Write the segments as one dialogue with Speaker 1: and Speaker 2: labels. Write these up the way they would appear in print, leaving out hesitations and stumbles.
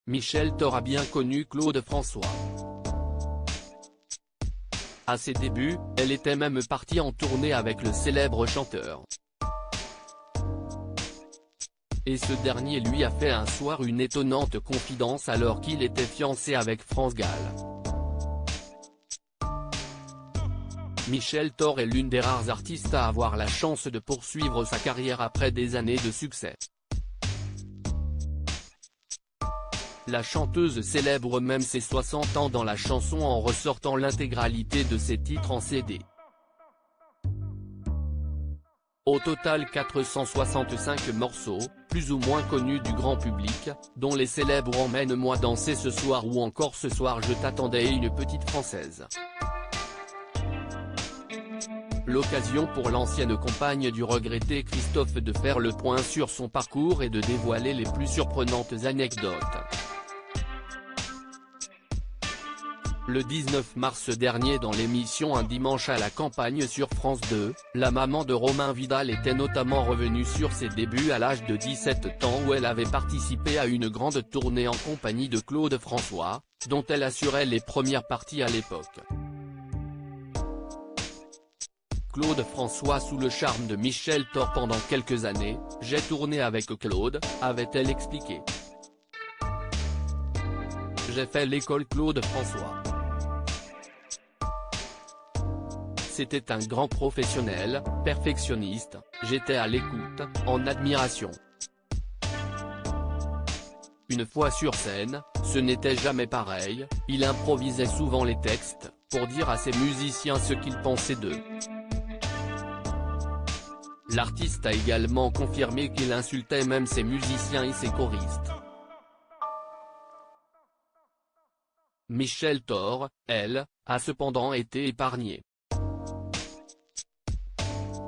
Speaker 1: Michel Thor a bien connu Claude François. À ses débuts, elle était même partie en tournée avec le célèbre chanteur. Et ce dernier lui a fait un soir une étonnante confidence alors qu'il était fiancé avec France Gall. Michel Thor est l'une des rares artistes à avoir la chance de poursuivre sa carrière après des années de succès. La chanteuse célèbre même ses 60 ans dans la chanson en ressortant l'intégralité de ses titres en CD. Au total 465 morceaux, plus ou moins connus du grand public, dont les célèbres Emmène-moi danser ce soir ou encore Ce soir je t'attendais et Une petite française. L'occasion pour l'ancienne compagne du regretté Christophe de faire le point sur son parcours et de dévoiler les plus surprenantes anecdotes. Le 19 mars dernier dans l'émission Un dimanche à la campagne sur France 2, la maman de Romain Vidal était notamment revenue sur ses débuts à l'âge de 17 ans où elle avait participé à une grande tournée en compagnie de Claude François, dont elle assurait les premières parties à l'époque. Claude François sous le charme de Michel Thor pendant quelques années, j'ai tourné avec Claude, avait-elle expliqué. J'ai fait l'école Claude François. C'était un grand professionnel, perfectionniste, j'étais à l'écoute, en admiration. Une fois sur scène, ce n'était jamais pareil, il improvisait souvent les textes, pour dire à ses musiciens ce qu'il pensait d'eux. L'artiste a également confirmé qu'il insultait même ses musiciens et ses choristes. Michel Thor, elle, a cependant été épargnée.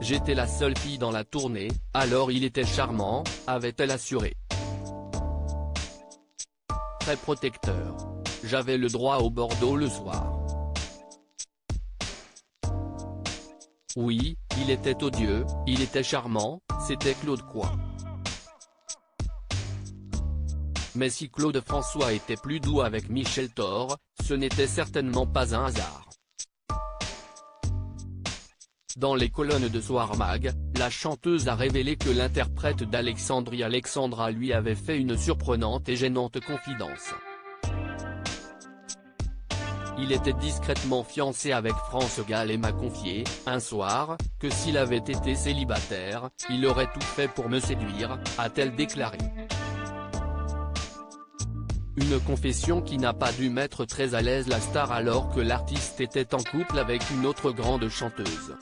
Speaker 1: J'étais la seule fille dans la tournée, alors il était charmant, avait-elle assuré. Très protecteur. J'avais le droit au Bordeaux le soir. Oui, il était odieux, il était charmant, c'était Claude quoi. Mais si Claude François était plus doux avec Michel Thor, ce n'était certainement pas un hasard. Dans les colonnes de Soir Mag, la chanteuse a révélé que l'interprète d'Alexandrie Alexandra lui avait fait une surprenante et gênante confidence. Il était discrètement fiancé avec France Gall et m'a confié, un soir, que s'il avait été célibataire, il aurait tout fait pour me séduire, a-t-elle déclaré. Une confession qui n'a pas dû mettre très à l'aise la star alors que l'artiste était en couple avec une autre grande chanteuse.